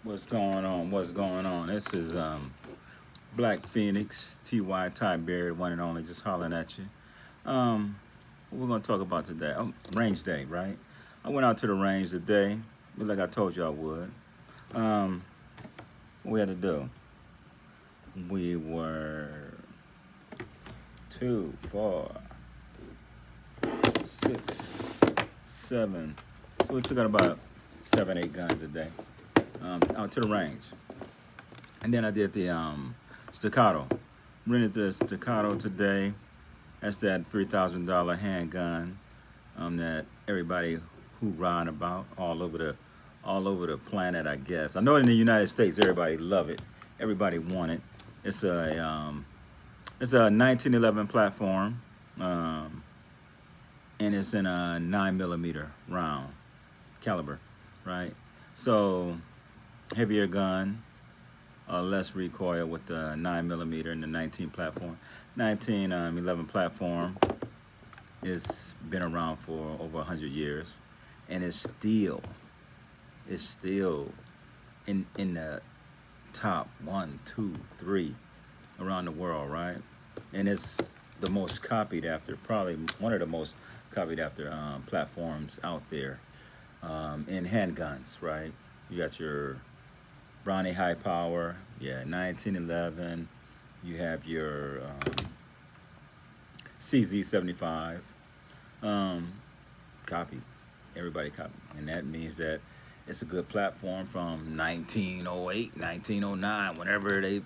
What's going on? What's going on? This is Black Phoenix, Ty Tiberius, one and only, just hollering at you. What we're gonna talk about today? Range day, right? I went out to the range today, like I told you I would. Um, what we had to do? We were 2, 4, 6, 7. So we took out about 7, 8 guns a day out to the range. And then I did the staccato. Rented the staccato today. That's that $3,000 handgun that everybody hoorahing about all over the planet, I guess. I know in the United States everybody love it. Everybody want it. It's a 1911 platform, and it's in a 9mm round caliber, right? So heavier gun, less recoil with the 9mm and the 1911 platform. It's been around for over 100 years, and it's still in the top 1, 2, 3 around the world, right? And it's the most copied after, probably one of the most copied after platforms out there in handguns, right? You got your Brownie High Power, yeah, 1911. You have your CZ75, copied. Everybody copied. And that means that it's a good platform from 1908, 1909, whenever they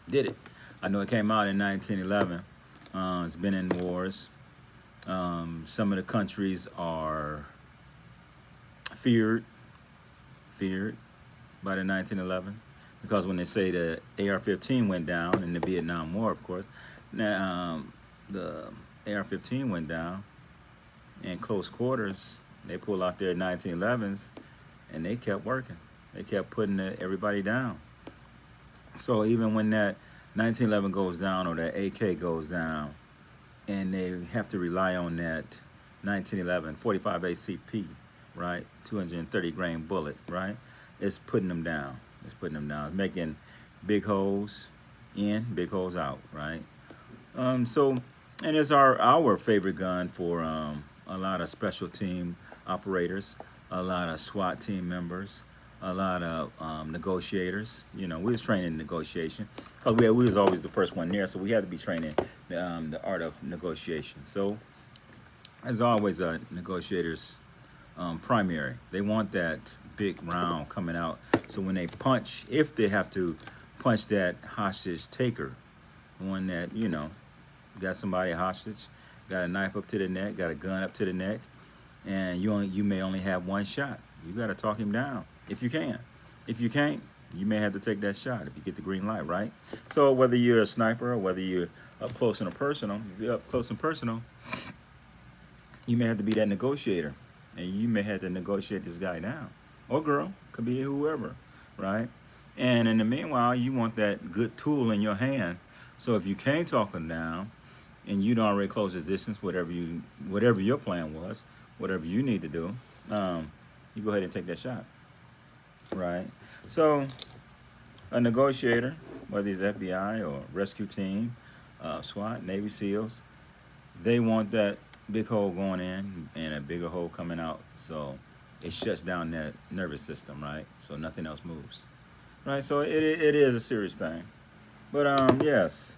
did it. I know it came out in 1911. It's been in wars. Some of the countries are feared by the 1911, because when they say the AR-15 went down in the Vietnam War, of course, now the AR-15 went down in close quarters. They pulled out their 1911s, and they kept working. They kept putting everybody down. So even when that 1911 goes down or that AK goes down, and they have to rely on that 1911 45 ACP, right? 230 grain bullet, right? It's putting them down. It's putting them down. It's making big holes in, big holes out, right? And it's our favorite gun for a lot of special team operators, a lot of SWAT team members, a lot of negotiators. You know, we was training in negotiation because we was always the first one there, so we had to be training the art of negotiation. So, as always, negotiators primary. They want that big round coming out. So when they punch, if they have to punch that hostage taker, the one that, got somebody hostage, got a knife up to the neck, got a gun up to the neck, and you may only have one shot. You got to talk him down if you can. If you can't, you may have to take that shot if you get the green light, right? So whether you're a sniper or whether you're up close and personal, if you're up close and personal, you may have to be that negotiator, and you may have to negotiate this guy down, or girl, could be whoever, right? And in the meanwhile, you want that good tool in your hand. So if you can't talk him down, and you don't already close the distance, whatever your plan was, whatever you need to do, you go ahead and take that shot, right? So a negotiator, whether it's FBI or rescue team, SWAT, Navy SEALs, they want that big hole going in and a bigger hole coming out, so it shuts down that nervous system, right? So nothing else moves, right? So it is a serious thing. But yes,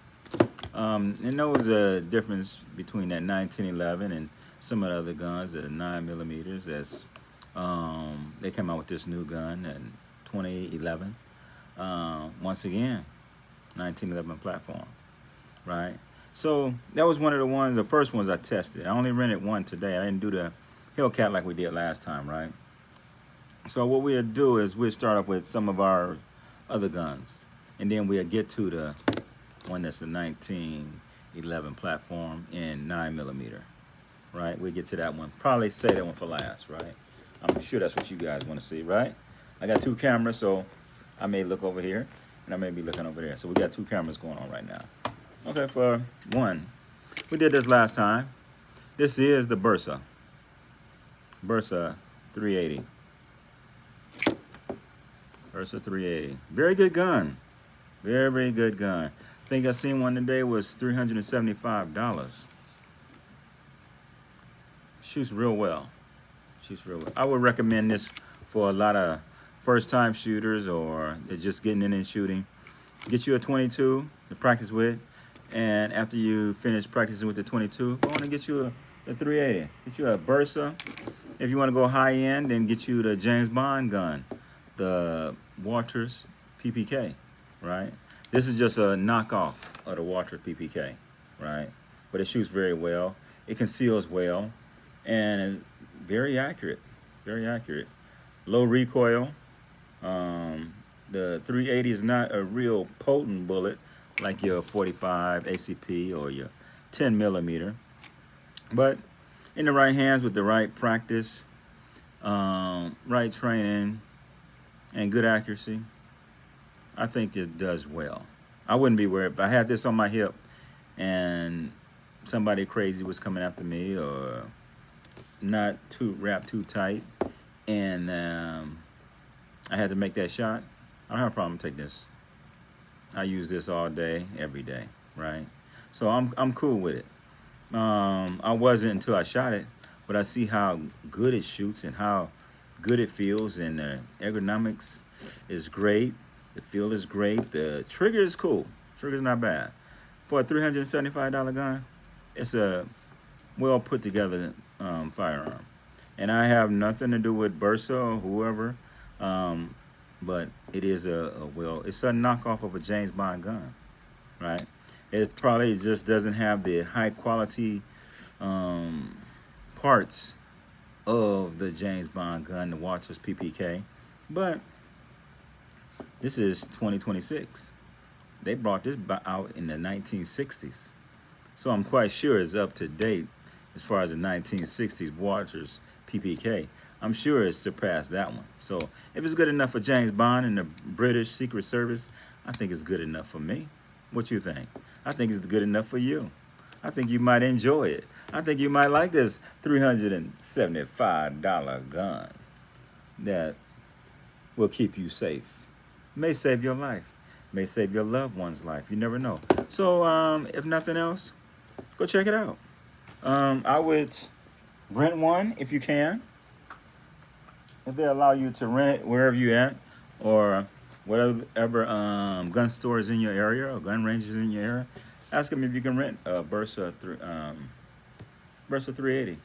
and there was a difference between that 1911 and some of the other guns, the 9mm. That's they came out with this new gun in 2011. Once again, 1911 platform, right? So that was one of the first ones I tested. I only rented one today. I didn't do the Hellcat like we did last time, right? So what we'll do is we'll start off with some of our other guns, and then we'll get to the one that's a 1911 platform in 9mm, right? We'll get to that one. Probably say that one for last, right? I'm sure that's what you guys want to see, right? I got 2 cameras, so I may look over here, and I may be looking over there. So we got 2 cameras going on right now. Okay, for one, we did this last time. This is the Bersa 380. Versa 380. Very good gun. Very, very good gun. I think I seen one today was $375. Shoots real well. Shoots real well. I would recommend this for a lot of first-time shooters or just getting in and shooting. Get you a 22 to practice with, and after you finish practicing with the 22, go on and get you a 380. Get you a Bersa. If you want to go high-end, then get you the James Bond gun, the Walters PPK, right? This is just a knockoff of the Walters PPK, right? But it shoots very well. It conceals well, and is very accurate. Very accurate. Low recoil. The 380 is not a real potent bullet like your 45 ACP or your 10 millimeter, but in the right hands with the right practice, right training, and good accuracy, I think it does well. I wouldn't be worried if I had this on my hip and somebody crazy was coming after me or not too wrapped too tight, and I had to make that shot. I don't have a problem taking this. I use this all day, every day, right? So I'm cool with it. I wasn't until I shot it, but I see how good it shoots and how good it feels, and the ergonomics is great. The feel is great. The trigger is cool. Trigger's not bad. For a $375 gun, it's a well put together firearm. And I have nothing to do with Bersa or whoever, but it is it's a knockoff of a James Bond gun, right? It probably just doesn't have the high quality parts of the James Bond gun, the Walters PPK, but this is 2026. They brought this out in the 1960s, so I'm quite sure it's up to date as far as the 1960s Walters PPK. I'm sure it's surpassed that one. So if it's good enough for James Bond and the British Secret Service, I think it's good enough for me. What you think? I think it's good enough for you. I think you might enjoy it. I think you might like this $375 gun that will keep you safe. May save your life. May save your loved one's life. You never know. So if nothing else, go check it out. I would rent one if you can. If they allow you to rent it wherever you at, or whatever gun stores in your area or gun ranges in your area, ask them if you can rent a Bersa 380.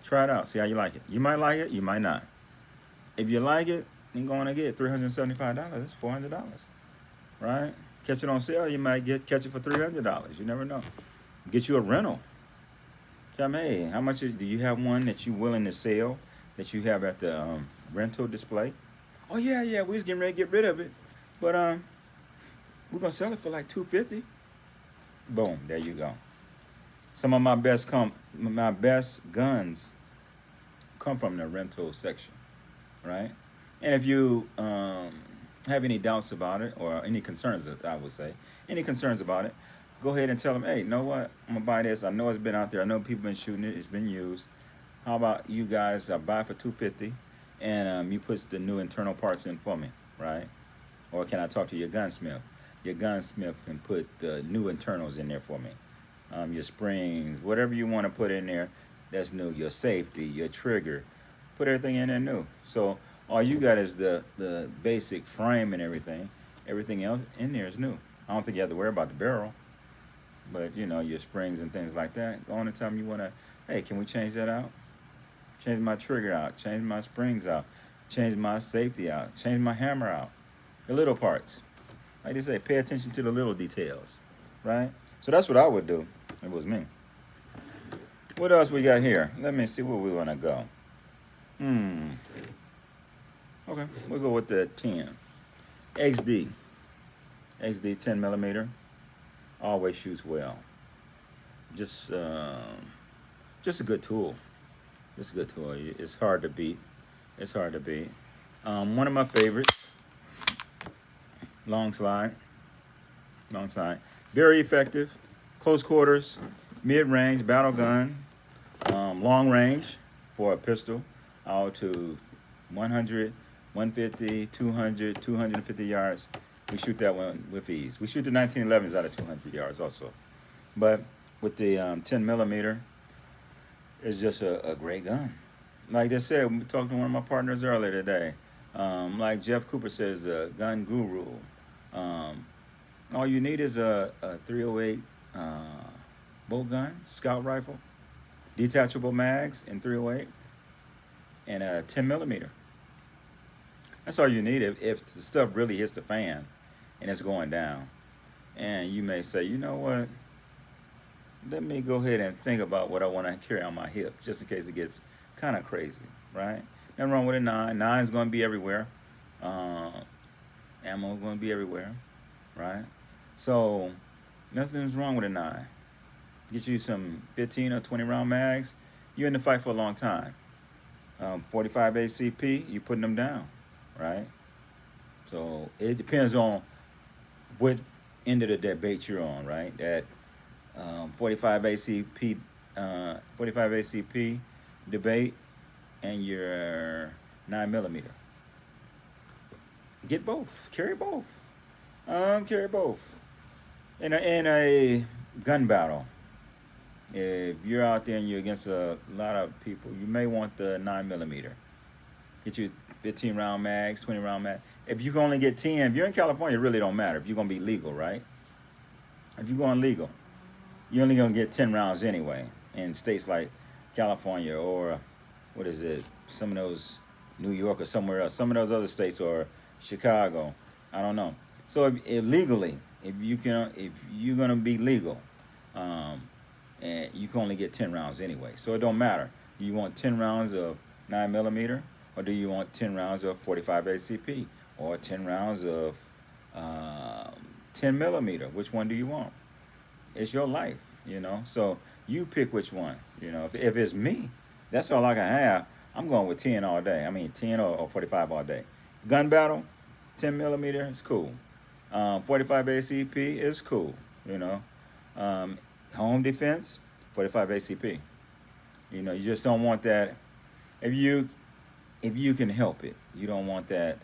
Try it out. See how you like it. You might like it. You might not. If you like it, you're going to get $375. That's $400, right? Catch it on sale, you might catch it for $300. You never know. Get you a rental. Tell me, hey, how much do you have one that you're willing to sell that you have at the rental display? Oh yeah, we was getting ready to get rid of it, but we're gonna sell it for like $250. Boom, there you go. Some of my best guns come from the rental section, right? And if you have any doubts about it or any concerns, I would say, any concerns about it, go ahead and tell them, hey, you know what? I'm gonna buy this. I know it's been out there. I know people been shooting it. It's been used. How about you guys buy it for $250, and you put the new internal parts in for me, right? Or can I talk to your gunsmith? Your gunsmith can put the new internals in there for me. Your springs, whatever you want to put in there, that's new. Your safety, your trigger, put everything in there new. So all you got is the basic frame and everything. Everything else in there is new. I don't think you have to worry about the barrel, but you know, your springs and things like that. Go on and tell me you want to, hey, can we change that out? Change my trigger out, change my springs out, change my safety out, change my hammer out. The little parts. Like they say, pay attention to the little details, right? So that's what I would do. It was me. What else we got here? Let me see where we want to go. Okay, we'll go with the 10. XD 10 millimeter. Always shoots well. Just a good tool. It's a good tool. It's hard to beat. It's hard to beat. One of my favorites. Long slide. Very effective. Close quarters, mid-range, battle gun, long range for a pistol, out to 100, 150, 200, 250 yards. We shoot that one with ease. We shoot the 1911s out of 200 yards also. But with the 10 millimeter, it's just a great gun. Like they said, we talked to one of my partners earlier today. Like Jeff Cooper says, the gun guru. Um, all you need is a 308 bolt gun, scout rifle, detachable mags in 308, and a 10 millimeter. That's all you need if the stuff really hits the fan and it's going down. And you may say, you know what? Let me go ahead and think about what I want to carry on my hip, just in case it gets kind of crazy, right? Nothing wrong with a nine. Nine's going to be everywhere. Uh, Ammo's going to be everywhere, right? So nothing's wrong with a nine. Get you some 15 or 20 round mags. You're in the fight for a long time. 45 ACP, you putting them down, right? So it depends on what end of the debate you're on, right? That 45 ACP, 45 ACP debate, and your 9 millimeter. Get both. Carry both. Carry both. In a gun battle, if you're out there and you're against a lot of people, you may want the 9 millimeter. Get you 15 round mags, 20 round mags. If you can only get 10, if you're in California, it really don't matter. If you're gonna be legal, right? If you're going legal, you're only gonna get 10 rounds anyway. In states like California or what is it? Some of those New York or somewhere else. Some of those other states or Chicago. I don't know. So if legally, if you're gonna be legal, and you can only get 10 rounds anyway. So it don't matter. Do you want 10 rounds of 9 millimeter, or do you want 10 rounds of 45 ACP, or 10 rounds of 10 millimeter? Which one do you want? It's your life, you know. So you pick which one. You know, if it's me, that's all I can have. I'm going with 10 all day. I mean 10 or 45 all day. Gun battle, 10 millimeter is cool. 45 ACP is cool. You know. Home defense, 45 ACP. You know, you just don't want that. If you can help it, you don't want that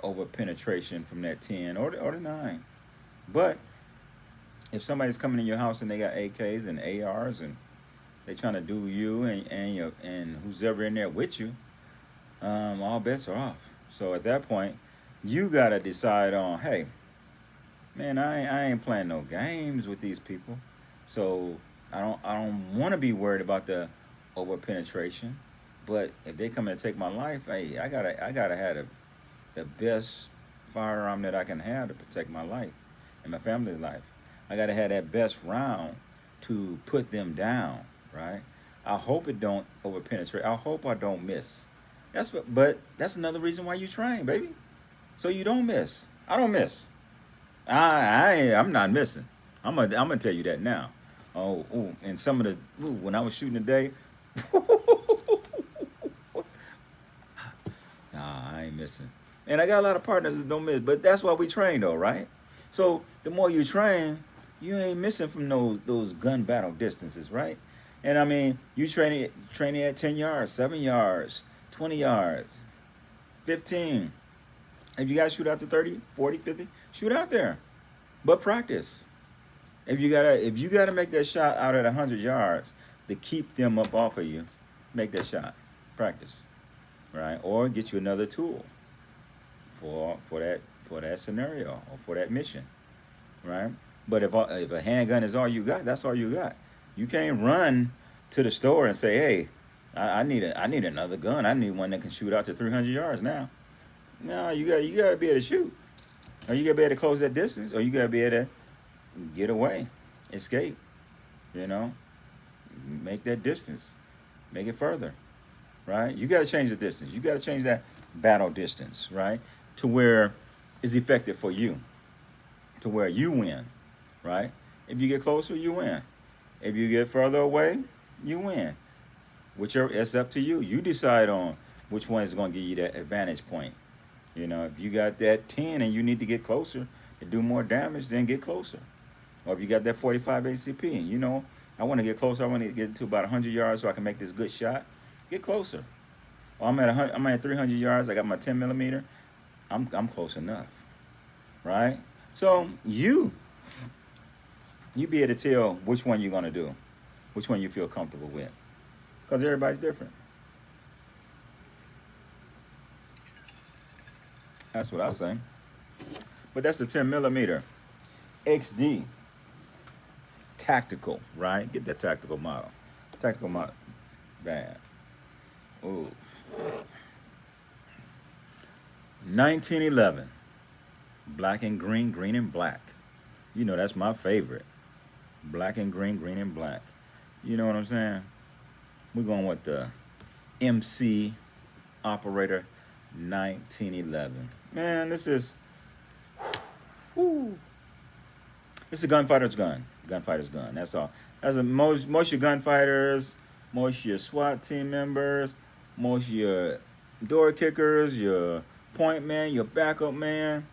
over penetration from that 10 or the 9. But if somebody's coming in your house and they got AKs and ARs and they trying to do you and who's ever in there with you, all bets are off. So at that point, you gotta decide on, hey, man, I ain't playing no games with these people. So I don't want to be worried about the over penetration. But if they come and take my life, hey, I gotta have the best firearm that I can have to protect my life and my family's life. I gotta have that best round to put them down, right? I hope it don't over penetrate. I hope I don't miss. But that's another reason why you train, baby. So you don't miss. I don't miss. I'm not missing. I'm gonna tell you that now. Oh, ooh, and some of the when I was shooting today, nah, I ain't missing. And I got a lot of partners that don't miss, but that's why we train though, right? So the more you train, you ain't missing from those gun battle distances, right? And I mean, you training at 10 yards, 7 yards, 20 yards, 15. If you got to shoot out to 30, 40, 50, shoot out there. But practice. If you gotta make that shot out at 100 yards to keep them up off of you, make that shot. Practice. Right? Or get you another tool for that scenario or for that mission. Right? But if a handgun is all you got, that's all you got. You can't run to the store and say, "Hey, I need another gun. I need one that can shoot out to 300 yards now." No, you gotta be able to shoot, or you gotta be able to close that distance, or you gotta be able to get away, escape. You know, make that distance, make it further, right? You gotta change the distance. You gotta change that battle distance, right, to where it's effective for you, to where you win, right? If you get closer, you win. If you get further away, you win. Whichever, it's up to you. You decide on which one is going to give you that advantage point. You know, if you got that 10 and you need to get closer to do more damage, then get closer. Or if you got that 45 ACP and you know, I want to get closer, I want to get to about 100 yards so I can make this good shot, get closer. Oh, I'm at 300 yards. I got my 10 millimeter. I'm close enough, right? So you be able to tell which one you're gonna do, which one you feel comfortable with, because everybody's different. That's what I say. But that's the 10 millimeter XD tactical, right? Get that tactical model. Tactical model, bad. Ooh, 1911, black and green, green and black. You know that's my favorite. Black and green, green and black. You know what I'm saying? We're going with the MC Operator 1911. Man, this is, whoo. It's a gunfighter's gun. Gunfighter's gun. That's all. That's a, most of your gunfighters, most of your SWAT team members, most of your door kickers, your point man, your backup man,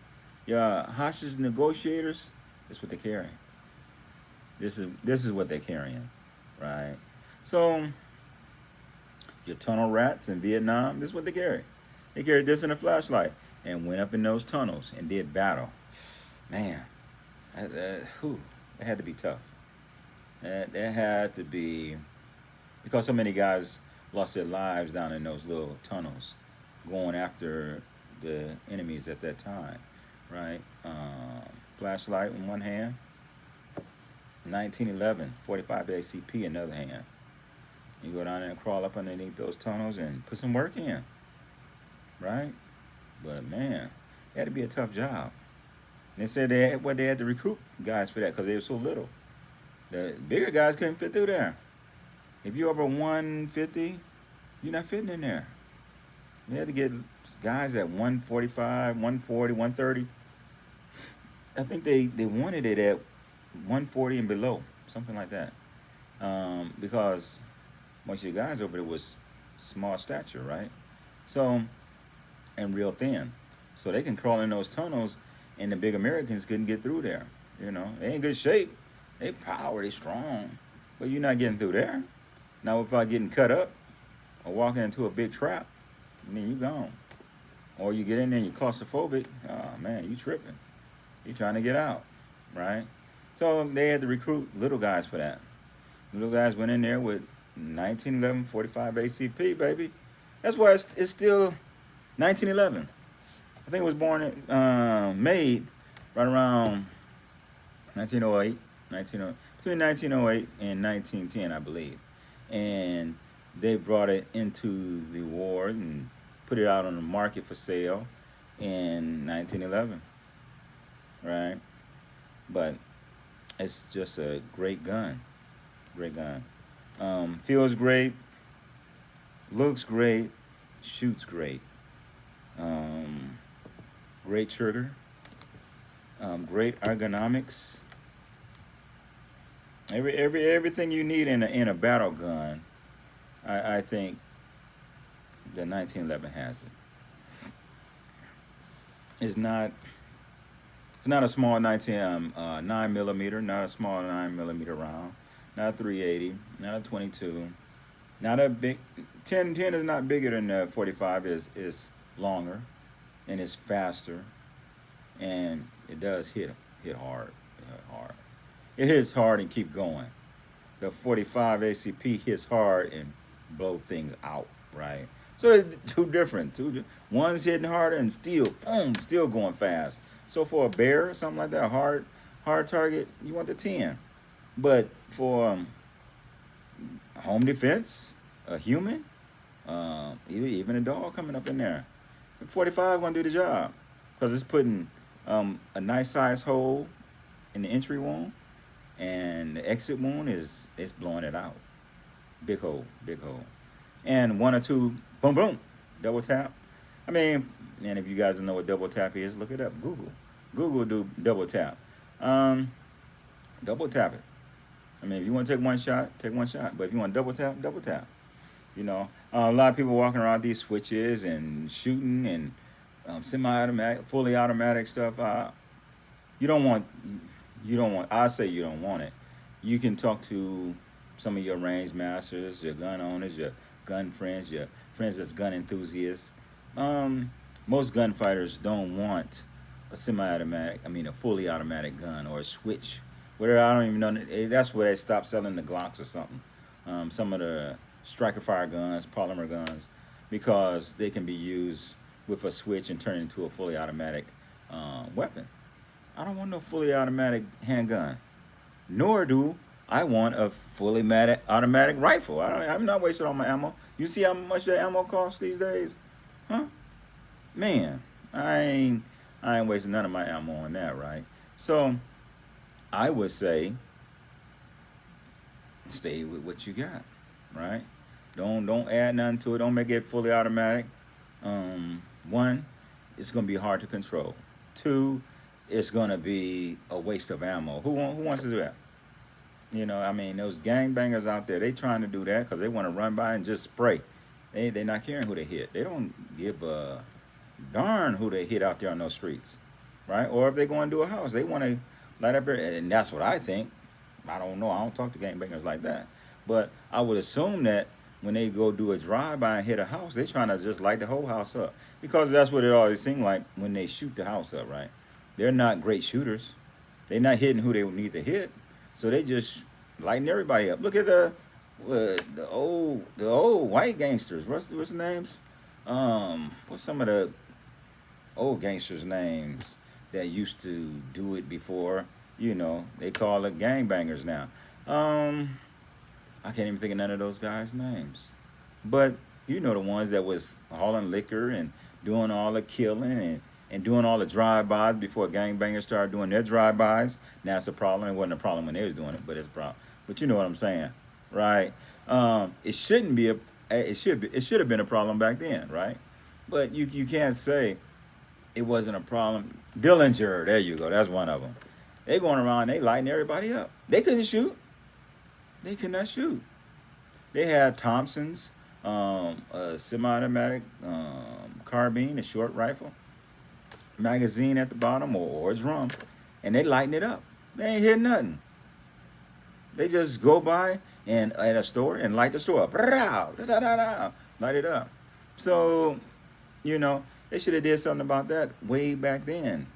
your hostage negotiators. That's what they're carrying. This is what they're carrying, right? So your tunnel rats in Vietnam. This is what they carry. They carried this in a flashlight and went up in those tunnels and did battle. Man, whew, it had to be tough. That had to be because so many guys lost their lives down in those little tunnels, going after the enemies at that time, right? Flashlight in one hand, 1911, 45 ACP in the other hand. You go down there and crawl up underneath those tunnels and put some work in, right? But man, it had to be a tough job. They said they had to recruit guys for that because they were so little. The bigger guys couldn't fit through there. If you're over 150, you're not fitting in there. They had to get guys at 145, 140, 130. I think they wanted it at 140 and below, something like that. Because most of your guys over there was small stature, right? So, and real thin. So they can crawl in those tunnels and the big Americans couldn't get through there. You know, they in good shape. They power, they strong. But you're not getting through there. Now without getting cut up or walking into a big trap, I mean you gone. Or you get in there and you're claustrophobic, oh man, you tripping. You trying to get out, right? So they had to recruit little guys for that. Little guys went in there with 1911 45 ACP, baby. That's why it's still 1911. I think it was made right around 1908, between 1908 and 1910, I believe. And they brought it into the war and put it out on the market for sale in 1911, right? But it's just a great gun, great gun. Feels great, looks great, shoots great. Great trigger, great ergonomics. Everything you need in a battle gun, I think the 1911 has it. It's not a small 9 millimeter, not a small 9 millimeter round, not a 380, not a 22, not a big 10 is not bigger than 45 is longer and it's faster and it does hit hard. It hits hard and keep going. The 45 ACP hits hard and blow things out, right? So they're two different. One's hitting harder and still, boom, still going fast. So for a bear or something like that, hard target, you want the 10. But for home defense, a human, even a dog coming up in there, 45 gonna do the job because it's putting a nice size hole in the entry wound, and the exit wound is blowing it out. Big hole, and one or two, boom, boom, double tap. I mean, and if you guys don't know what double tap is, look it up. Google do double tap. Double tap it. I mean, if you want to take one shot, take one shot. But if you want double tap, double tap. You know, a lot of people walking around these switches and shooting and semi-automatic, fully automatic stuff. You don't want. I say you don't want it. You can talk to some of your range masters, your gun owners, your gun friends, your friends that's gun enthusiasts. Um, Most gunfighters don't want a semi-automatic, I mean a fully automatic gun or a switch. Whatever, I don't even know. That's where they stopped selling the Glocks or something. Some of the striker fire guns, polymer guns, because they can be used with a switch and turn into a fully automatic weapon. I don't want no fully automatic handgun. Nor do I want a fully automatic rifle. I'm not wasting all my ammo. You see how much that ammo costs these days? Huh? Man, I ain't wasting none of my ammo on that, right? So I would say stay with what you got, right? Don't add nothing to it. Don't make it fully automatic. One, it's gonna be hard to control. Two, it's gonna be a waste of ammo. Who wants to do that? You know, I mean, those gangbangers out there, they trying to do that because they want to run by and just spray. They not caring who they hit. They don't give a darn who they hit out there on those streets, right? Or if they go into a house, they want to light up there, and that's what I think. I don't know. I don't talk to gangbangers like that, but I would assume that when they go do a drive-by and hit a house, they're trying to just light the whole house up because that's what it always seems like when they shoot the house up, right? They're not great shooters. They're not hitting who they need to hit, so they just lighting everybody up. Look at the old white gangsters. What's the names? What's some of the old gangsters' names that used to do it before? You know, they call it gangbangers now. I can't even think of none of those guys' names. But you know the ones that was hauling liquor and doing all the killing and doing all the drive-bys before gangbangers started doing their drive-bys. Now it's a problem. It wasn't a problem when they was doing it, but it's a problem. But you know what I'm saying, right? It shouldn't be a. It should have been a problem back then, right? But you can't say it wasn't a problem. Dillinger, there you go. That's one of them. They going around, they lighting everybody up. They couldn't shoot. They could not shoot. They had Thompsons, a semi-automatic carbine, a short rifle, magazine at the bottom, or a drum, and they lighting it up. They ain't hit nothing. They just go by and at a store and light the store up, light it up. So, you know, they should have did something about that way back then.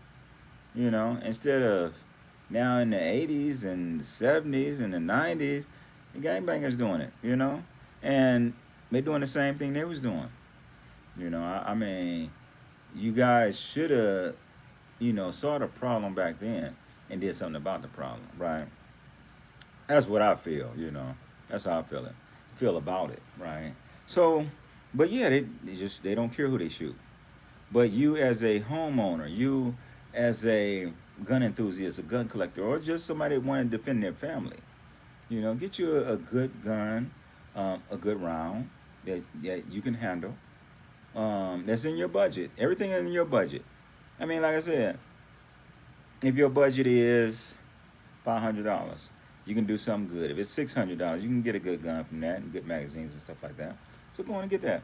You know, instead of now in the 80s and the 70s and the 90s, the gangbangers doing it, you know? And they doing the same thing they was doing. You know, I mean, you guys should have, you know, saw the problem back then and did something about the problem, right? That's what I feel, you know. That's how I feel about it, right? So, but yeah, they don't care who they shoot. But you as a homeowner, you as a gun enthusiast, a gun collector, or just somebody that want to defend their family, you know, get you a good gun, a good round that you can handle. That's in your budget. Everything is in your budget. I mean, like I said, if your budget is $500, you can do something good. If it's $600, you can get a good gun from that and good magazines and stuff like that. So go on and get that.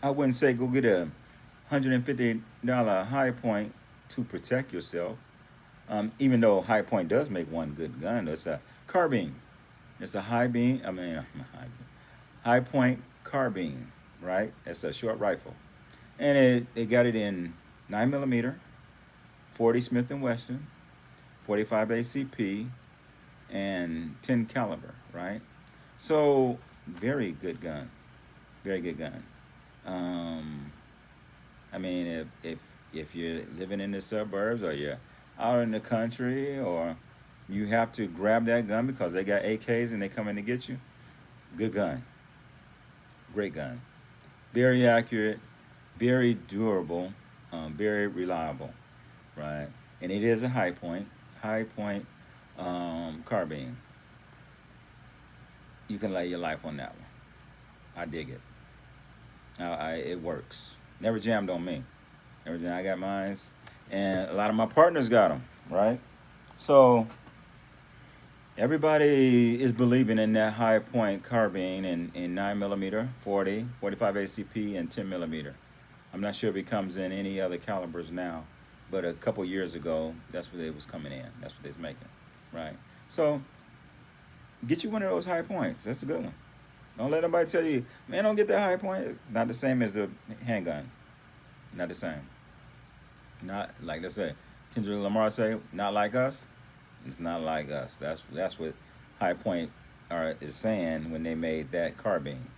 I wouldn't say go get a $150 High Point to protect yourself. Even though High Point does make one good gun, it's a carbine. It's a high beam. I mean, High Point carbine, right? It's a short rifle, and they got it in 9mm, 40 Smith and Wesson, 45 ACP, and 10 caliber, right? So very good gun, very good gun. I mean, if you're living in the suburbs or you're out in the country or you have to grab that gun because they got AKs and they come in to get you, good gun, great gun, very accurate, very durable, very reliable, right? And it is a High Point carbine. You can lay your life on that one. I dig it. It works. Never jammed on me. Everything I got mines, and a lot of my partners got them, right? So everybody is believing in that High Point carbine in 9mm, 40, 45 ACP, and 10mm. I'm not sure if it comes in any other calibers now, but a couple years ago, that's what it was coming in. That's what it's making, right? So get you one of those High Points. That's a good one. Don't let nobody tell you, man, don't get that high point. It's not the same as the handgun. Not the same. Not like they say. Kendrick Lamar say, not like us. It's not like us. That's what High Point is saying when they made that carbine,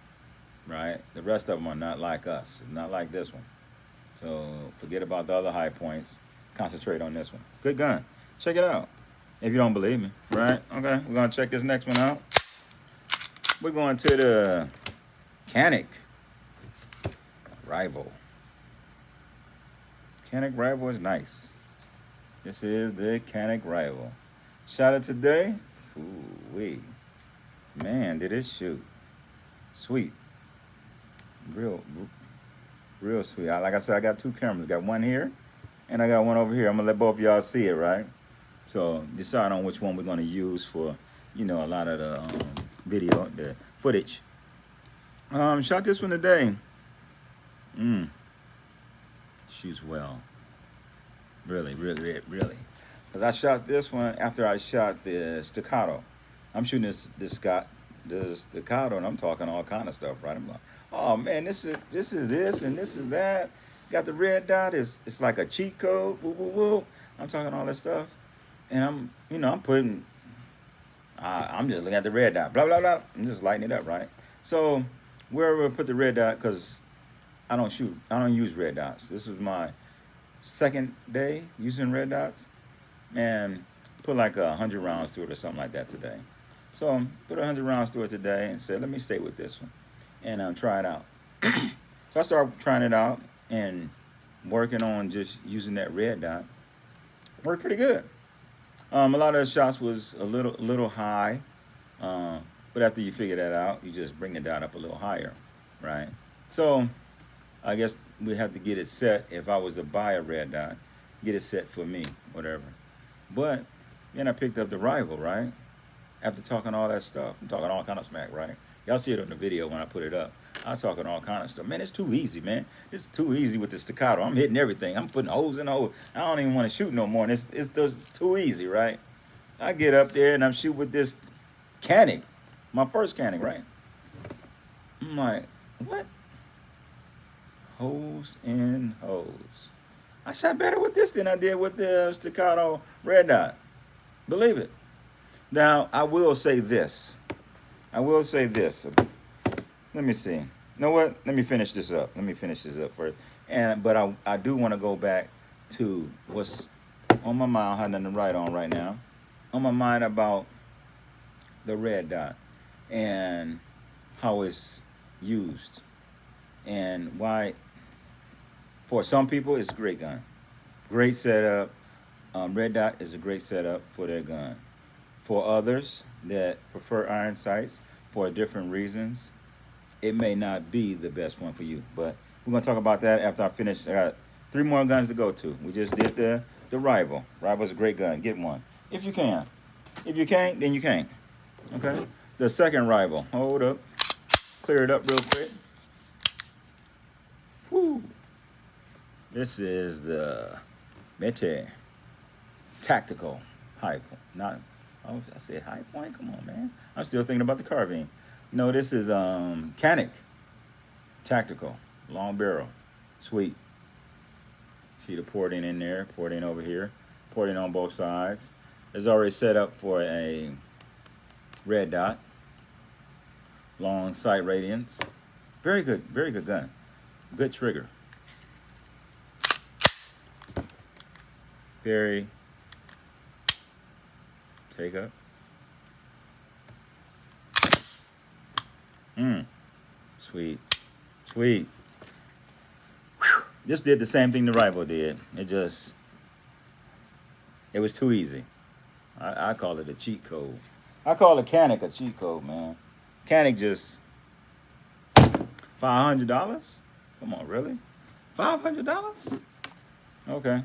right? The rest of them are not like us. It's not like this one. So forget about the other High Points. Concentrate on this one. Good gun. Check it out. If you don't believe me, right? Okay, we're gonna check this next one out. We're going to the Canik Rival. Canik Rival is nice. This is the Canik Rival. Shot it today. Ooh-wee. Man, did it shoot. Sweet. Real sweet. Like I said, I got two cameras. Got one here, and I got one over here. I'm going to let both of y'all see it, right? So decide on which one we're going to use for, a lot of the video, the footage. Shot this one today. Shoots well. Really. Because I shot this one after I shot the Staccato. I'm shooting the Staccato, and I'm talking all kind of stuff, right? I'm like, oh man, this is this and this is that. Got the red dot. It's like a cheat code. Woo woo woo. I'm talking all that stuff, and I'm putting. I'm just looking at the red dot. Blah blah blah. I'm just lighting it up, right? So wherever I put the red dot, because I don't use red dots. This is my second day using red dots, and put like 100 rounds through it or something like that today. So put 100 rounds through it today and said, let me stay with this one and try it out. So I started trying it out and working on just using that red dot. Worked pretty good. A lot of the shots was a little high, but after you figure that out, you just bring the dot up a little higher, right? So I guess we have to get it set. If I was to buy a red dot, get it set for me, whatever. But then I picked up the Rival, right? After talking all that stuff, I'm talking all kind of smack, right? Y'all see it on the video when I put it up. I'm talking all kind of stuff. Man, it's too easy, man. It's too easy with the Staccato. I'm hitting everything. I'm putting holes in holes. I don't even want to shoot no more. It's just too easy, right? I get up there and I'm shooting with this Canik, my first Canik, right? I'm like, what? Holes in holes. I shot better with this than I did with the Staccato red dot. Believe it. Now, I will say this. Let me see. You know what? Let me finish this up. First. But I do want to go back to what's on my mind. I have nothing to write on right now. On my mind about the red dot and how it's used and why. For some people, it's a great gun. Great setup. Red dot is a great setup for their gun. For others that prefer iron sights for different reasons, it may not be the best one for you. But we're going to talk about that after I finish. I got 3 more guns to go to. We just did the Rival. Rival's a great gun. Get one. If you can. If you can't, then you can't. Okay? The second Rival. Hold up. Clear it up real quick. Woo. This is the Mete Tactical High Point. I said High Point? Come on, man. I'm still thinking about the carbine. No, this is Canik Tactical. Long barrel. Sweet. See the porting in there, porting over here, porting on both sides. It's already set up for a red dot. Long sight radiance. Very good gun. Good trigger. Very take up. Sweet. Whew. Just did the same thing the Rival did. It was too easy. I call it a cheat code. I call a Canik a cheat code, man. Canik just $500? Come on, really? $500? Okay.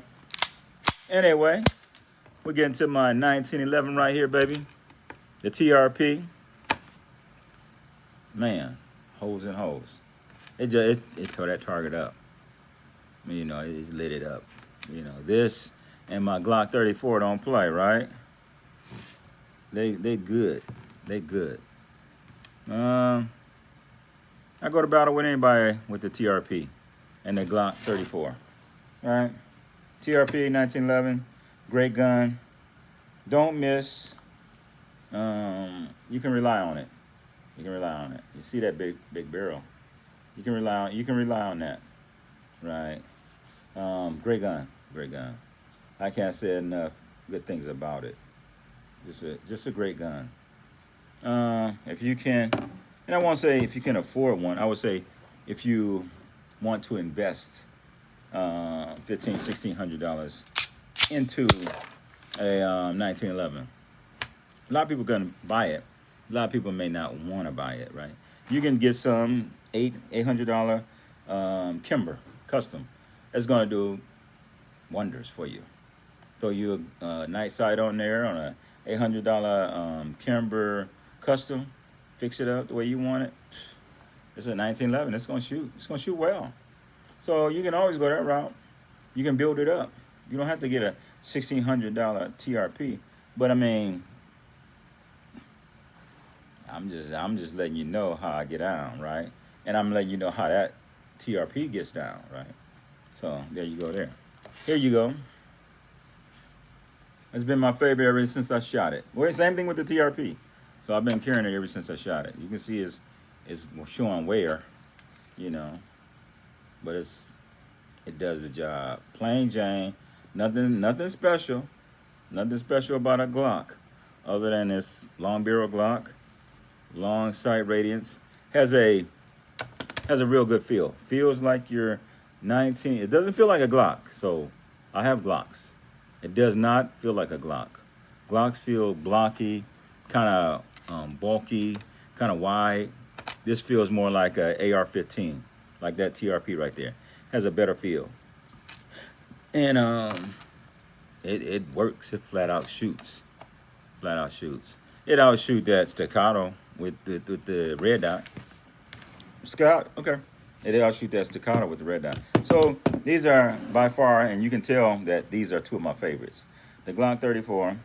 Anyway, we're getting to my 1911 right here, baby. The TRP. Man, holes in holes. It tore that target up. It just lit it up. This and my Glock 34 don't play, right? They good. They good. I go to battle with anybody with the TRP and the Glock 34. All right, TRP 1911, great gun. Don't miss. You can rely on it. You can rely on it. You see that big barrel? You can rely on that, right? Great gun, great gun. I can't say enough good things about it. Just a great gun. If you can, and I won't say if you can afford one. I would say if you want to invest $1,500-$1,600 into a 1911. A lot of people gonna buy it. A lot of people may not want to buy it, right? You can get some $800 Kimber custom. It's gonna do wonders for you. Throw you a night sight on there on a $800 Kimber custom. Fix it up the way you want it. It's a 1911. It's gonna shoot. It's gonna shoot well. So you can always go that route. You can build it up. You don't have to get a $1,600 TRP. But I mean, I'm just letting you know how I get down, right? And I'm letting you know how that TRP gets down, right? So there you go there. Here you go. It's been my favorite ever since I shot it. Well, same thing with the TRP. So I've been carrying it ever since I shot it. You can see it's showing wear, you know, but it does the job. Plain Jane, nothing special, nothing special about a Glock, other than this long barrel Glock, long sight radiance, has a real good feel. Feels like you're 19. It doesn't feel like a Glock. So I have Glocks. It does not feel like a Glock. Glocks feel blocky, kind of bulky, kind of wide. This feels more like a AR-15, like that TRP right there. Has a better feel. And it works. It flat out shoots. Flat out shoots. It outshoot that staccato with the red dot. Scout, okay. It outshoot that staccato with the red dot. So these are by far, and you can tell that these are two of my favorites. The Glock 34,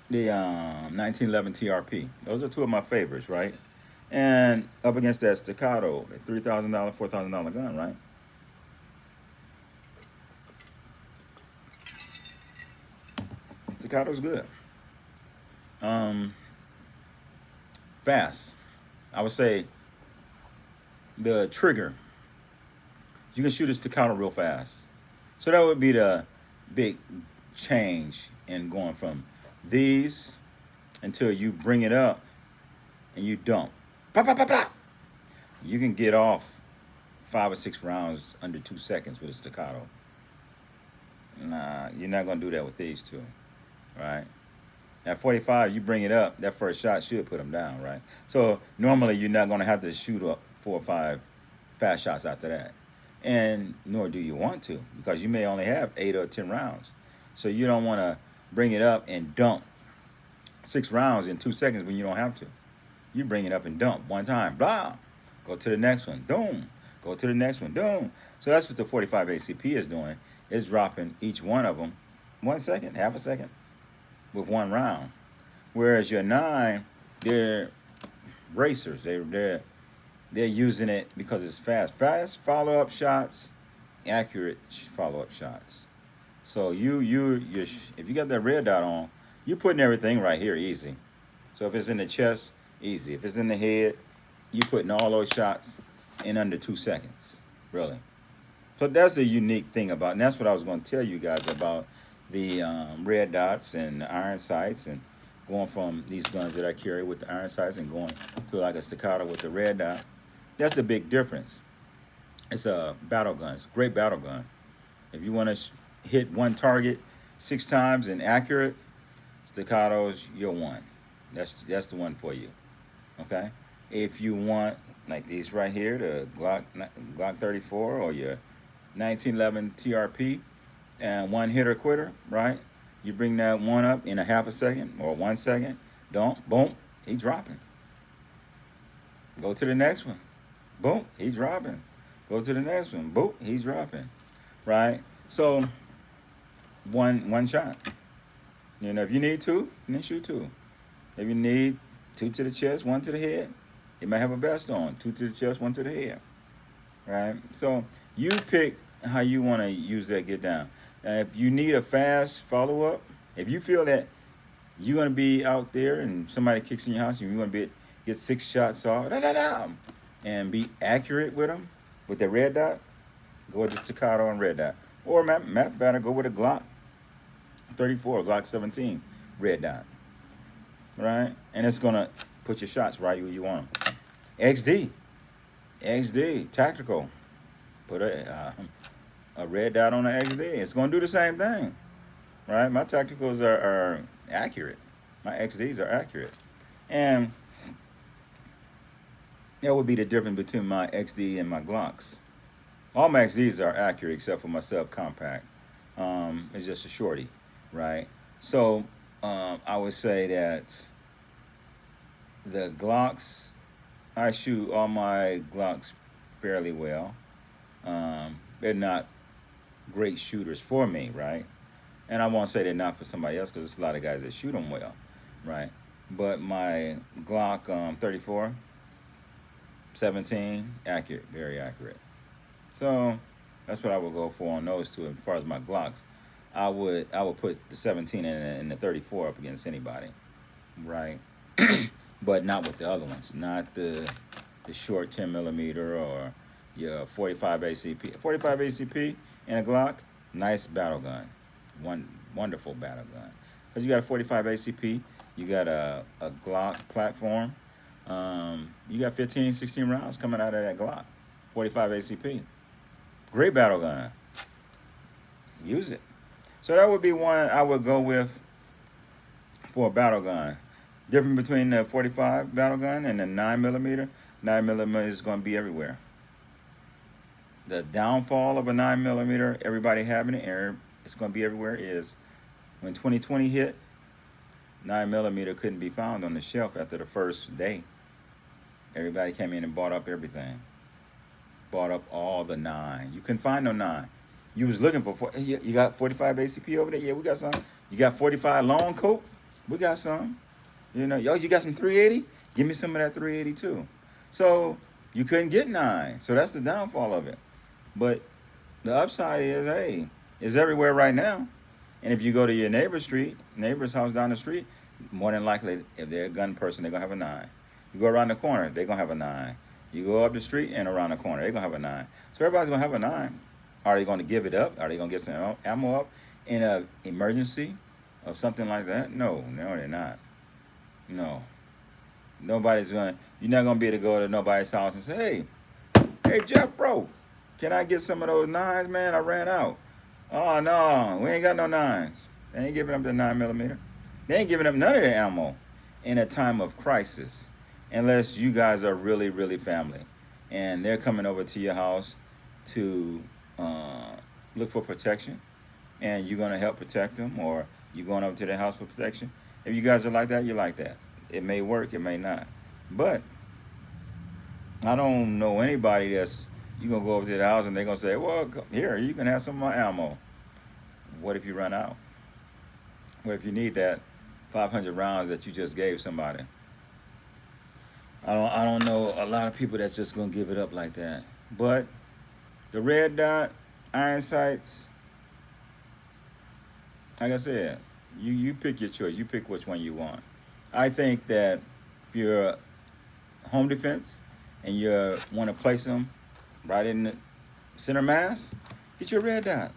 the 1911 TRP. Those are two of my favorites, right? And up against that staccato, the $3,000, $4,000 gun, right? Staccato's good. Fast. I would say the trigger, you can shoot a staccato real fast. So that would be the big change in going from these until you bring it up and you dump. Pop, pop, pop, pop. You can get off 5 or 6 rounds under 2 seconds with a staccato. Nah, you're not gonna do that with these two, right? At 45, you bring it up, that first shot should put them down, right? So normally you're not gonna have to shoot up 4 or 5 fast shots after that. And nor do you want to, because you may only have 8 or 10 rounds. So you don't wanna bring it up and dump 6 rounds in 2 seconds when you don't have to. You bring it up and dump one time, blah, go to the next one, boom, go to the next one, boom. So that's what the 45 ACP is doing. It's dropping each one of them 1 second, half a second, with 1 round. Whereas your 9, they're racers. They're using it because it's fast. Fast follow-up shots, accurate follow-up shots. So if you got that red dot on, you're putting everything right here easy. So if it's in the chest, easy. If it's in the head, you're putting all those shots in under 2 seconds, really. So that's the unique thing about, and that's what I was going to tell you guys about the red dots and the iron sights, and going from these guns that I carry with the iron sights and going to like a staccato with the red dot. That's the big difference. It's a battle gun. It's a great battle gun. If you want to hit one target 6 times and accurate, staccatos, you're one. That's the one for you. Okay? If you want, like these right here, the Glock 34 or your 1911 TRP, and one hitter quitter, right? You bring that one up in a half a second or 1 second, boom, he's dropping. Go to the next one, boom, he's dropping. Go to the next one, boom, he's dropping, right? So one shot. You know, if you need 2, then shoot 2. If you need 2 to the chest, 1 to the head, They might have a vest on, two to the chest, one to the head, right? So you pick how you want to use that get down. If you need a fast follow up, if you feel that you're gonna be out there and somebody kicks in your house and you're gonna get 6 shots off, and be accurate with them with the red dot, go with the staccato and red dot. Or map better, go with a Glock 34, Glock 17, red dot, right? And it's gonna put your shots right where you want them. XD, tactical. Put a red dot on the XD. It's gonna do the same thing, right? My tacticals are accurate. My XDs are accurate, and that would be the difference between my XD and my Glocks. All my XDs are accurate except for my subcompact. It's just a shorty, right? So I would say that the Glocks, I shoot all my Glocks fairly well. They're not great shooters for me, right? And I won't say they're not for somebody else because there's a lot of guys that shoot them well, right? But my Glock 34, 17, accurate, very accurate. So that's what I would go for on those two. As far as my Glocks, I would put the 17 and the 34 up against anybody, right? But not with the other ones, not the short 10 millimeter or your 45 ACP. 45 ACP and a Glock, nice battle gun, wonderful battle gun. Because you got a 45 ACP, you got a Glock platform, you got 15, 16 rounds coming out of that Glock, 45 ACP. Great battle gun. Use it. So that would be one I would go with for a battle gun. Difference between the 45 battle gun and the 9 millimeter. 9 millimeter is going to be everywhere. The downfall of a 9 millimeter, everybody having it, it's going to be everywhere, is when 2020 hit, 9 millimeter couldn't be found on the shelf after the first day. Everybody came in and bought up everything. Bought up all the 9. You couldn't find no 9. You was looking for, you got 45 ACP over there? Yeah, we got some. You got 45 long coat? We got some. You know, yo, you got some 380? Give me some of that 380 too. So you couldn't get 9. So that's the downfall of it. But the upside is, hey, it's everywhere right now. And if you go to your neighbor's house down the street, more than likely, if they're a gun person, they're going to have a 9. You go around the corner, they're going to have a 9. You go up the street and around the corner, they're going to have a 9. So everybody's going to have a 9. Are they going to give it up? Are they going to get some ammo up in an emergency or something like that? No, they're not. No. Nobody's going to, you're not going to be able to go to nobody's house and say, hey, Jeff, bro, can I get some of those 9s, man? I ran out. Oh, no, we ain't got no 9s. They ain't giving up the 9 millimeter. They ain't giving up none of their ammo in a time of crisis, unless you guys are really, really family. And they're coming over to your house to look for protection, and you're going to help protect them, or you're going over to their house for protection. If you guys are like that, you're like that. It may work, it may not. But I don't know anybody that's, you're going to go over to the house and they're going to say, well, here, you can have some of my ammo. What if you run out? What if you need that 500 rounds that you just gave somebody? I don't know a lot of people that's just going to give it up like that. But the red dot, iron sights, like I said, you pick your choice. You pick which one you want. I think that if you're home defense and you want to place them right in the center mass, get your red dot.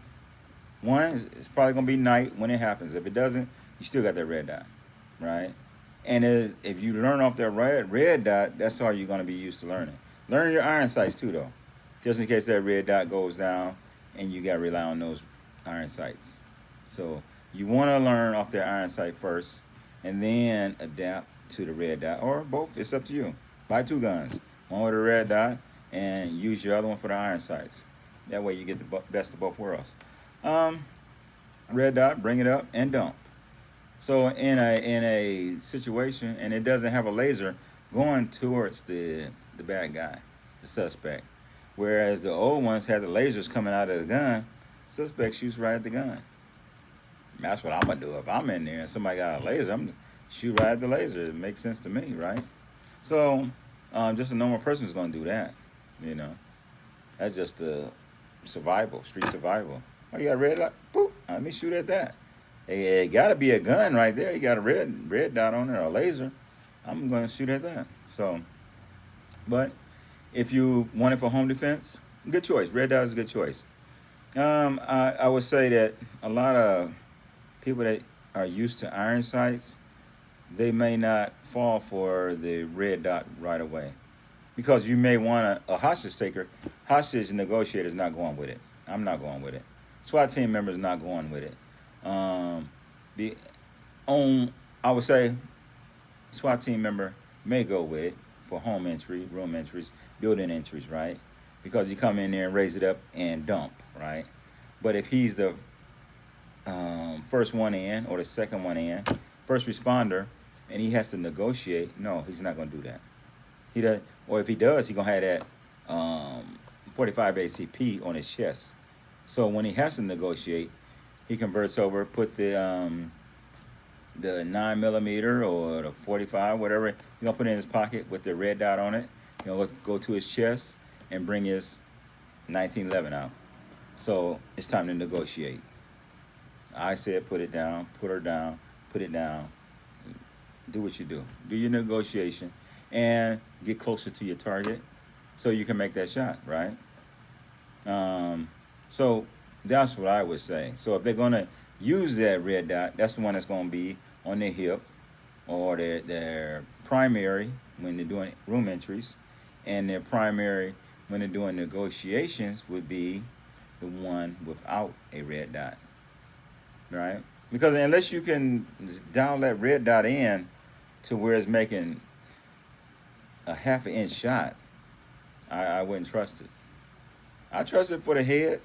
One, it's probably going to be night when it happens. If it doesn't, you still got that red dot, right? And if you learn off that red dot, that's all you're going to be used to learning. Learn your iron sights too, though, just in case that red dot goes down and you got to rely on those iron sights. So you want to learn off that iron sight first and then adapt to the red dot, or both. It's up to you. Buy 2 guns, one with a red dot and use your other one for the iron sights. That way you get the best of both worlds. Red dot, bring it up and dump. So in a situation, and it doesn't have a laser going towards the bad guy, the suspect, whereas the old ones had the lasers coming out of the gun, suspect shoots right at the gun. That's what I'm gonna do. If I'm in there and somebody got a laser, I'm gonna shoot right at the laser. It makes sense to me, right? So Just a normal person is going to do that. You know, that's just survival, street survival. Oh, you got a red light? Boop. Let me shoot at that. It got to be a gun right there. You got a red dot on it or a laser. I'm going to shoot at that. So, but if you want it for home defense, good choice. Red dot is a good choice. I would say that a lot of people that are used to iron sights, they may not fall for the red dot right away, because you may want a hostage taker. Hostage negotiator is not going with it. I'm not going with it. SWAT team members not going with it. The I would say SWAT team member may go with it for home entry, room entries, building entries, right? Because you come in there and raise it up and dump, right? But if he's the first one in or the second one in, first responder, and he has to negotiate, no, he's not going to do that. He does, or if he does, he's going to have that 45 ACP on his chest. So when he has to negotiate, he converts over, put the 9mm or the 45, whatever, he's going to put it in his pocket with the red dot on it. He'll go to his chest and bring his 1911 out. So it's time to negotiate. I said put it down, put her down, put it down. Do what you do. Do your negotiation and get closer to your target so you can make that shot, right? So that's what I would say. So if they're going to use that red dot, that's the one that's going to be on their hip or their primary when they're doing room entries, and their primary when they're doing negotiations would be the one without a red dot, right? Because unless you can dial that red dot in to where it's making a ½ inch shot, I wouldn't trust it. I trust it for the head.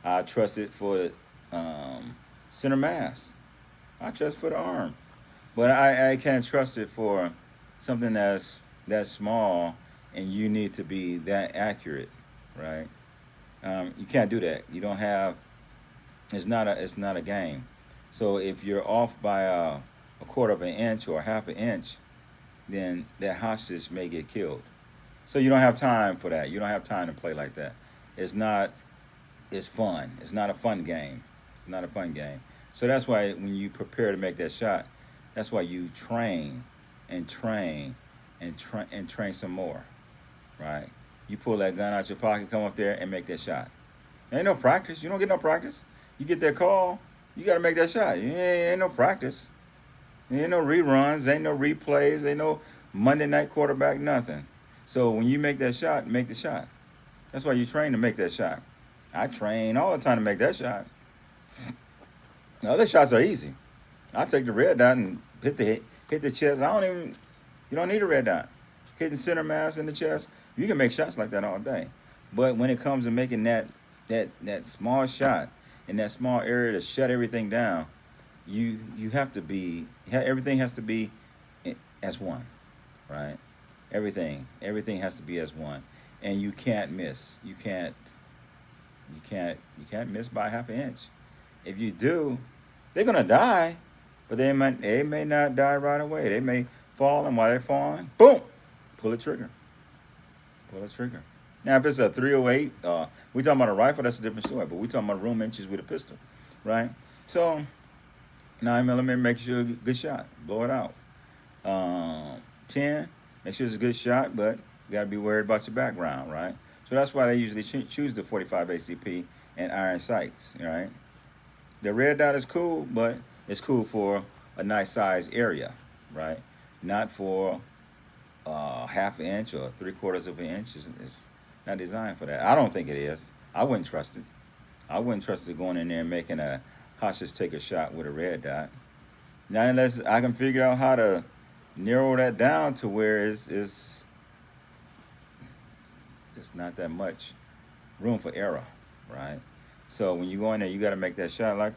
I trust it for the center mass. I trust it for the arm. But I can't trust it for something that's that small and you need to be that accurate, right? You can't do that. You don't have. It's not a game. So if you're off by a quarter of an inch or ½ an inch, then that hostage may get killed. So you don't have time for that. You don't have time to play like that. It's not. It's fun. It's not a fun game. It's not a fun game. So that's why when you prepare to make that shot, that's why you train and train and train some more, right? You pull that gun out your pocket, come up there and make that shot. There ain't no practice. You don't get no practice. You get that call, you got to make that shot. Ain't no practice. Ain't no reruns. Ain't no replays. Ain't no Monday night quarterback, nothing. So when you make that shot, make the shot. That's why you train to make that shot. I train all the time to make that shot. The other shots are easy. I take the red dot and hit the chest. You don't need a red dot. Hitting center mass in the chest, you can make shots like that all day. But when it comes to making that small shot in that small area to shut everything down, you have to be, everything has to be as one, right? Everything has to be as one, and you can't miss. You can't miss by ½ an inch. If you do, they're gonna die, but they may not die right away. They may fall, and while they're falling, boom, pull the trigger. Pull the trigger. Now, if it's a 308, we talking about a rifle, that's a different story. But we talking about room inches with a pistol, right? So 9mm, make sure it's a good shot, blow it out. 10, make sure it's a good shot, but you gotta be worried about your background, right? So that's why they usually choose the 45 ACP and iron sights, right? The red dot is cool, but it's cool for a nice size area, right? Not for ½ inch or 3/4 of an inch. It's not designed for that. I don't think it is. I wouldn't trust it. I wouldn't trust it going in there and making a hostage taker shot with a red dot. Not unless I can figure out how to narrow that down to where it's not that much room for error, right? So when you go in there, you got to make that shot like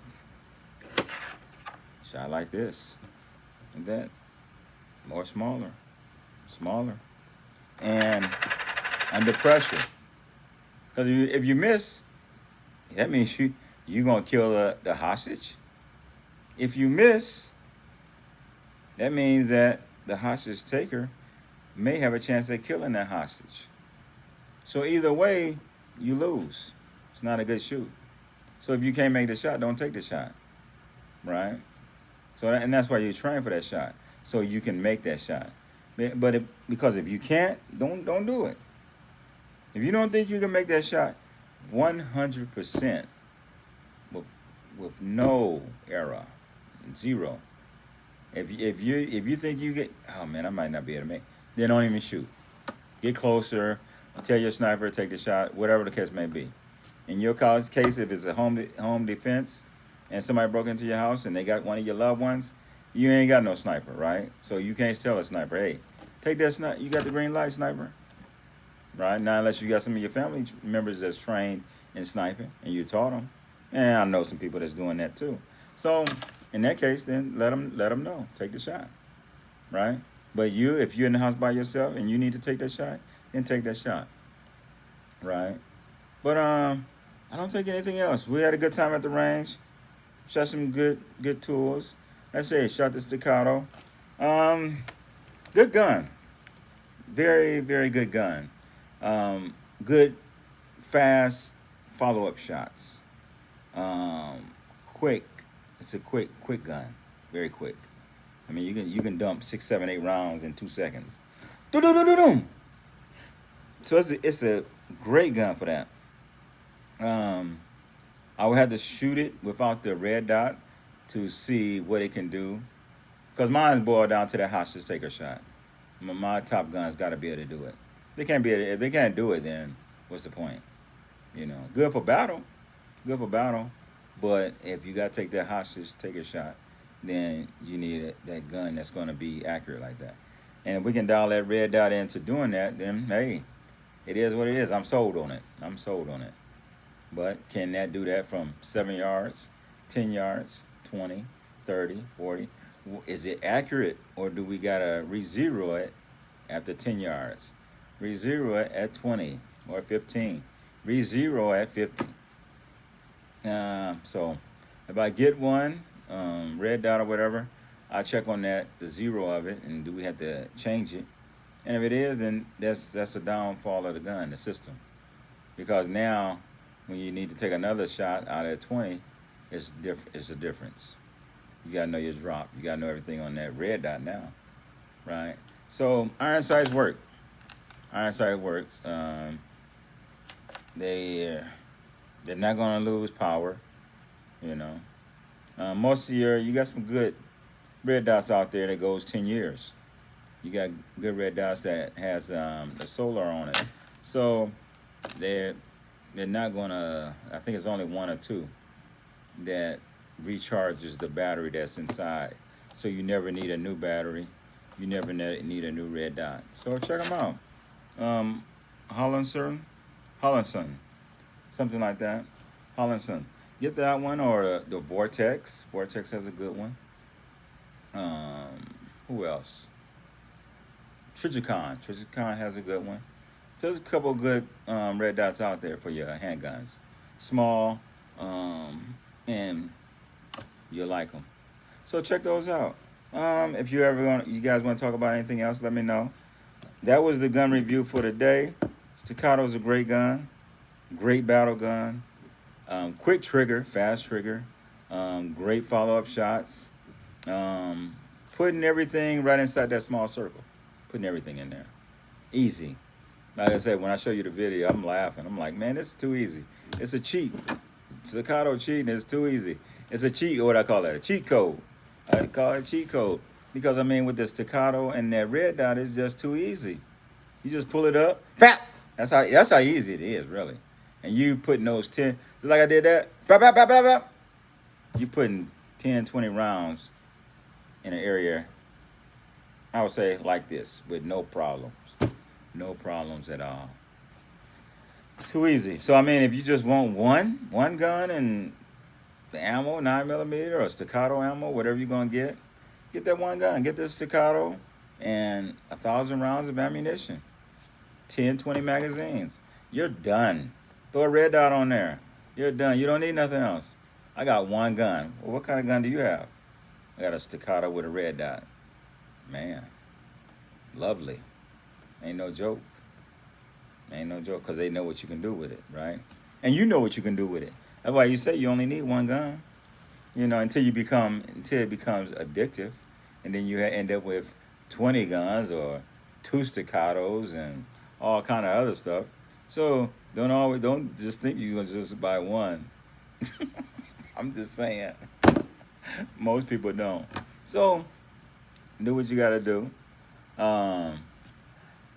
this, and that, more smaller, and under pressure. Because if you miss, that means you're gonna kill the hostage. If you miss, that means that the hostage taker may have a chance at killing that hostage. So either way, you lose. It's not a good shoot. So if you can't make the shot, don't take the shot, right? So and that's why you train for that shot, so you can make that shot. But because if you can't, don't do it. If you don't think you can make that shot, 100% with no error, zero. If you think you get, oh man, I might not be able to make, then don't even shoot. Get closer. Tell your sniper take the shot, whatever the case may be. In your case, if it's a home defense, and somebody broke into your house and they got one of your loved ones, you ain't got no sniper, right? So you can't tell a sniper, hey, take that sniper. You got the green light, sniper, right? Now, unless you got some of your family members that's trained in sniping and you taught them, and I know some people that's doing that too. So in that case, then let them know, take the shot, right? But if you're in the house by yourself and you need to take that shot, then take that shot, right? But I don't think anything else. We had a good time at the range. Shot some good tools. I say shot the Staccato. Good gun. Very, very good gun. Good, fast follow-up shots. Quick. It's a quick gun. Very quick. I mean, you can dump 6, 7, 8 rounds in 2 seconds. Do-do-do-do-do. So it's a great gun for that. I would have to shoot it without the red dot to see what it can do. Because mine's boiled down to that hostage taker shot. My top gun's got to be able to do it. If they can't do it, then what's the point? Good for battle. Good for battle. But if you got to take that hostage taker shot, then you need that gun that's going to be accurate like that. And if we can dial that red dot into doing that, then, hey, it is what it is. I'm sold on it. But can that do that from 7 yards, 10 yards, 20, 30, 40? Is it accurate, or do we got to re-zero it after 10 yards? Re-zero it at 20 or 15. Re-zero at 50. So if I get one, red dot or whatever, I check on that, the zero of it, and do we have to change it? And if it is, then that's a downfall of the gun, the system. Because now, when you need to take another shot out at 20, it's a difference. You gotta know your drop. You gotta know everything on that red dot now, right? So iron sights work. Iron sight works. They're not gonna lose power. Most of you got some good red dots out there that goes 10 years. You got good red dots that has the solar on it. So they're not gonna, I think it's only 1 or 2 that recharges the battery that's inside. So you never need a new battery. You never need a new red dot. So check them out. Hollandson, something like that. Hollandson. Get that one, or the Vortex. Vortex has a good one. Who else? Trijicon. Trijicon has a good one. There's a couple good red dots out there for your handguns. Small, and you'll like them. So check those out. If you guys want to talk about anything else, let me know. That was the gun review for today. Staccato's a great gun. Great battle gun. Quick trigger, fast trigger. Great follow-up shots. Putting everything right inside that small circle. Putting everything in there. Easy. Like I said, when I show you the video, I'm laughing. I'm like, man, this is too easy. It's a cheat. Staccato cheating is too easy. It's a cheat, or what I call it, a cheat code. I call it cheat code. Because, with the Staccato and that red dot, it's just too easy. You just pull it up. Bap! That's how easy it is, really. And you putting those 10, just like I did that. Bap, bap, bap, bap, bap. You putting 10, 20 rounds in an area, I would say, like this, with no problems. No problems at all. Too easy. So, if you just want one gun and the ammo, 9mm or Staccato ammo, whatever you're going to get that one gun. Get this Staccato and 1,000 rounds of ammunition. 10, 20 magazines. You're done. Throw a red dot on there. You're done. You don't need nothing else. I got one gun. Well, what kind of gun do you have? I got a Staccato with a red dot. Man, lovely. Ain't no joke. Ain't no joke, because they know what you can do with it, right? And you know what you can do with it. That's why you say you only need one gun, until it becomes addictive, and then you end up with 20 guns or two staccatos and all kind of other stuff. So don't just think you're gonna just buy one. I'm just saying, most people don't. So do what you gotta do. Um,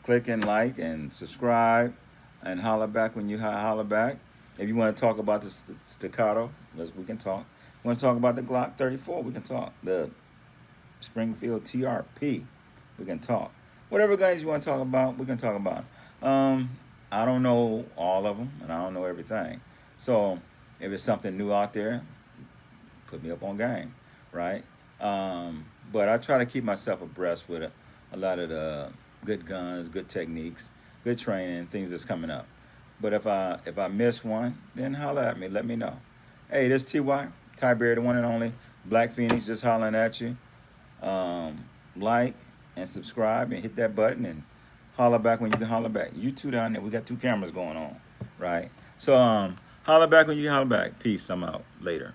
Click and like and subscribe, and holler back when you holler back. If you want to talk about the staccato, we can talk. Want to talk about the Glock 34? We can talk. The Springfield TRP, we can talk. Whatever guns you want to talk about, we can talk about. I don't know all of them, and I don't know everything. So if it's something new out there, put me up on game, right? But I try to keep myself abreast with a lot of the good guns, good techniques, good training, things that's coming up. But if I miss one, then holler at me. Let me know. Hey, this Ty Berry, the one and only Black Phoenix, just hollering at you. Like and subscribe and hit that button and holler back when you can holler back. You two down there, we got two cameras going on, right? So holler back when you can holler back. Peace. I'm out. Later.